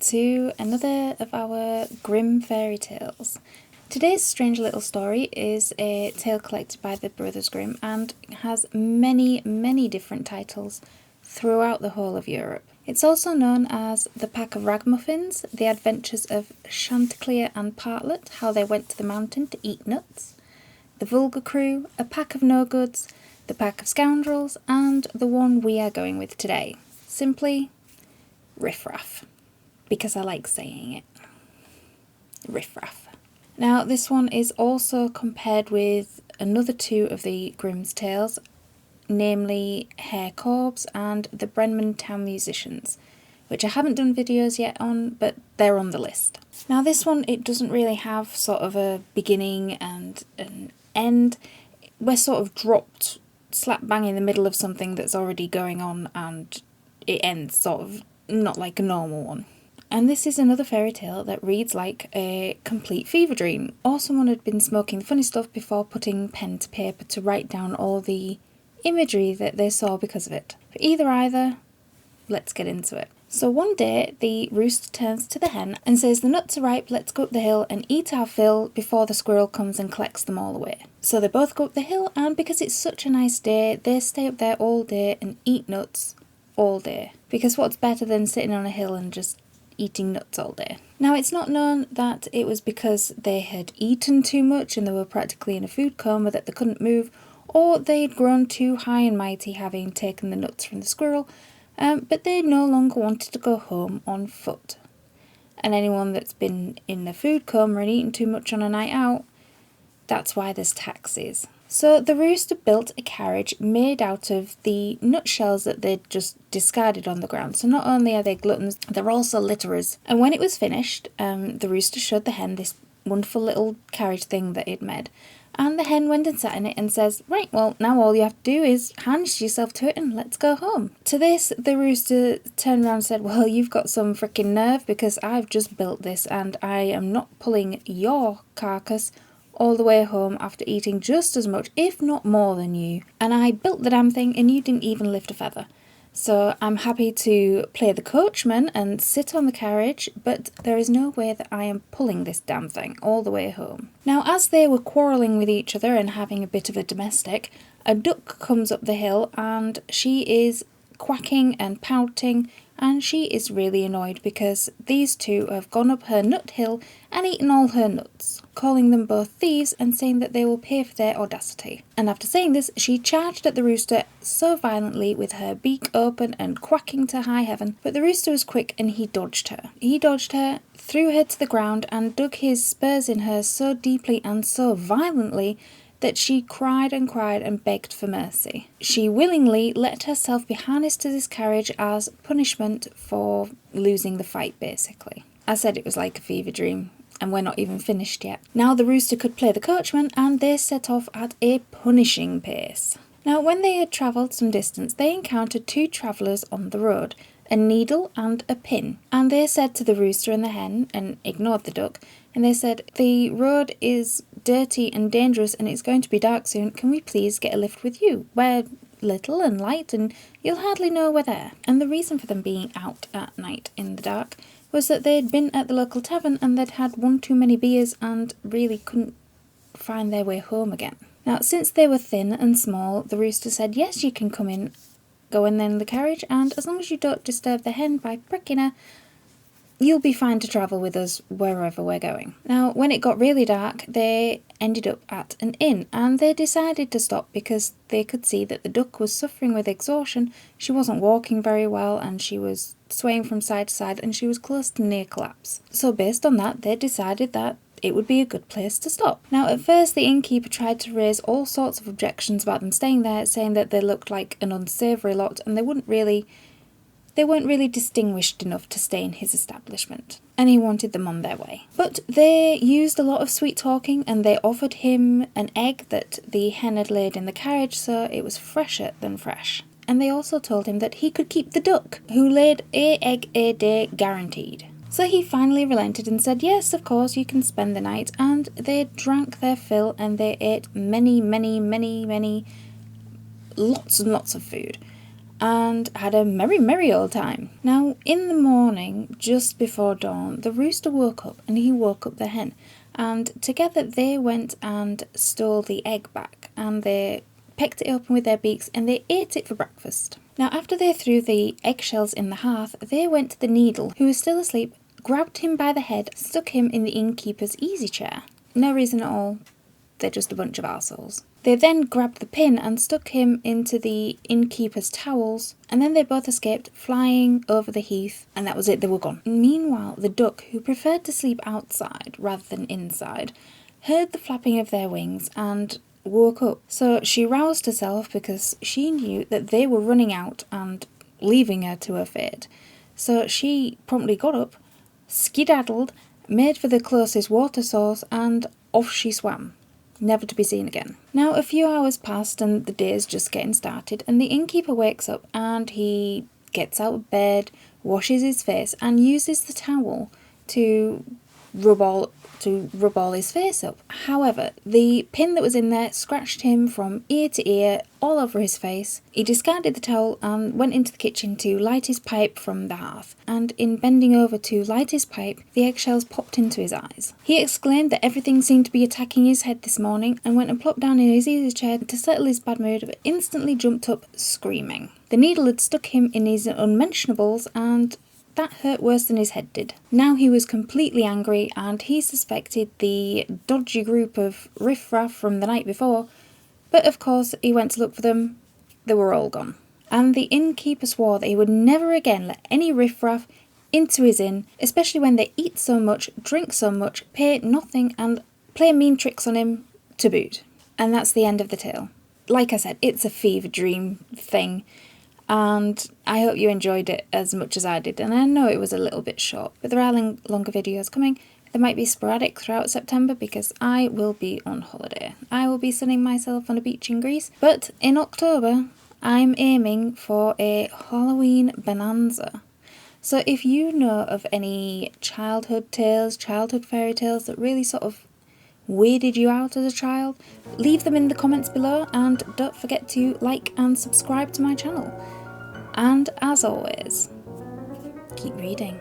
to another of our Grimm fairy tales. Today's strange little story is a tale collected by the Brothers Grimm and has many different titles throughout the whole of Europe. It's also known as The Pack of Ragamuffins, The Adventures of Chanticleer and Partlet, How They Went to the Mountain to Eat Nuts, The Vulgar Crew, A Pack of No-Goods, The Pack of Scoundrels, and the one we are going with today. Simply, Riff Raff. Because I like saying it. Riff Raff. Now, this one is also compared with another two of the Grimm's tales, namely Herr Korbes and the Brenman Town Musicians, which I haven't done videos yet on, but they're on the list. Now, this one, it doesn't really have sort of a beginning and an end. We're sort of dropped slap bang in the middle of something that's already going on, and it ends sort of not like a normal one. And this is another fairy tale that reads like a complete fever dream, or someone had been smoking funny stuff before putting pen to paper to write down all the imagery that they saw because of it. For either, let's get into it. So one day, the rooster turns to the hen and says, "The nuts are ripe, let's go up the hill and eat our fill before the squirrel comes and collects them all away." So they both go up the hill, and because it's such a nice day, they stay up there all day and eat nuts all day. Because what's better than sitting on a hill and just eating nuts all day? Now, it's not known that it was because they had eaten too much and they were practically in a food coma that they couldn't move, or they'd grown too high and mighty having taken the nuts from the squirrel, but they no longer wanted to go home on foot. And anyone that's been in a food coma and eaten too much on a night out, that's why there's taxis. So the rooster built a carriage made out of the nutshells that they'd just discarded on the ground. So not only are they gluttons, they're also litterers. And when it was finished, the rooster showed the hen this wonderful little carriage thing that he'd made. And the hen went and sat in it and says, "Right, well, now all you have to do is harness yourself to it and let's go home." To this, the rooster turned around and said, "Well, you've got some freaking nerve, because I've just built this and I am not pulling your carcass all the way home after eating just as much, if not more than you. And I built the damn thing and you didn't even lift a feather. So I'm happy to play the coachman and sit on the carriage, but there is no way that I am pulling this damn thing all the way home." Now, as they were quarrelling with each other and having a bit of a domestic, a duck comes up the hill and she is quacking and pouting, and she is really annoyed because these two have gone up her nut hill and eaten all her nuts, calling them both thieves and saying that they will pay for their audacity. And after saying this, she charged at the rooster so violently with her beak open and quacking to high heaven, but the rooster was quick and he dodged her. He dodged her, threw her to the ground, and dug his spurs in her so deeply and so violently that she cried and begged for mercy. She willingly let herself be harnessed to this carriage as punishment for losing the fight, basically. I said it was like a fever dream, and we're not even finished yet. Now the rooster could play the coachman, and they set off at a punishing pace. Now, when they had travelled some distance, they encountered two travellers on the road, a needle and a pin. And they said to the rooster and the hen, and ignored the duck, and they said, "The road is dirty and dangerous and it's going to be dark soon. Can we please get a lift with you? We're little and light and you'll hardly know we're there." And the reason for them being out at night in the dark was that they'd been at the local tavern and they'd had one too many beers and really couldn't find their way home again. Now, since they were thin and small, the rooster said, "Yes, you can come in, go in then in the carriage, and as long as you don't disturb the hen by pricking her, you'll be fine to travel with us wherever we're going." Now, when it got really dark, they ended up at an inn, and they decided to stop because they could see that the duck was suffering with exhaustion. She wasn't walking very well, and she was swaying from side to side, and she was close to near collapse. So based on that, they decided that it would be a good place to stop. Now, at first, the innkeeper tried to raise all sorts of objections about them staying there, saying that they looked like an unsavoury lot, and they weren't really distinguished enough to stay in his establishment, and he wanted them on their way. But they used a lot of sweet talking, and they offered him an egg that the hen had laid in the carriage, so it was fresher than fresh. And they also told him that he could keep the duck, who laid an egg a day guaranteed. So he finally relented and said, "Yes, of course, you can spend the night," and they drank their fill and they ate many, lots and lots of food. and had a merry, merry old time. Now, in the morning, just before dawn, the rooster woke up and he woke up the hen, and together they went and stole the egg back, and they pecked it open with their beaks and they ate it for breakfast. Now, after they threw the eggshells in the hearth, they went to the needle, who was still asleep, grabbed him by the head, stuck him in the innkeeper's easy chair. No reason at all, they're just a bunch of arseholes. They then grabbed the pin and stuck him into the innkeeper's towels, and then they both escaped, flying over the heath, and that was it, they were gone. Meanwhile, the duck, who preferred to sleep outside rather than inside, heard the flapping of their wings and woke up. So she roused herself because she knew that they were running out and leaving her to her fate. So she promptly got up, skedaddled, made for the closest water source, and off she swam, never to be seen again. Now, a few hours passed and the day's just getting started, and the innkeeper wakes up and he gets out of bed, washes his face, and uses the towel to rub all his face up. However, the pin that was in there scratched him from ear to ear, all over his face. He discarded the towel and went into the kitchen to light his pipe from the hearth, and in bending over to light his pipe, the eggshells popped into his eyes. He exclaimed that everything seemed to be attacking his head this morning, and went and plopped down in his easy chair to settle his bad mood, but instantly jumped up screaming. The needle had stuck him in his unmentionables, and that hurt worse than his head did. Now he was completely angry, and he suspected the dodgy group of Riff Raff from the night before, but of course he went to look for them. They were all gone. And the innkeeper swore that he would never again let any Riff Raff into his inn, especially when they eat so much, drink so much, pay nothing, and play mean tricks on him to boot. And that's the end of the tale. Like I said, it's a fever dream thing, and I hope you enjoyed it as much as I did. And I know it was a little bit short, but there are longer videos coming. They might be sporadic throughout September because I will be on holiday. I will be sunning myself on a beach in Greece, but in October I'm aiming for a Halloween bonanza. So if you know of any childhood tales, childhood fairy tales that really sort of weirded you out as a child, leave them in the comments below, and don't forget to like and subscribe to my channel. And as always, keep reading.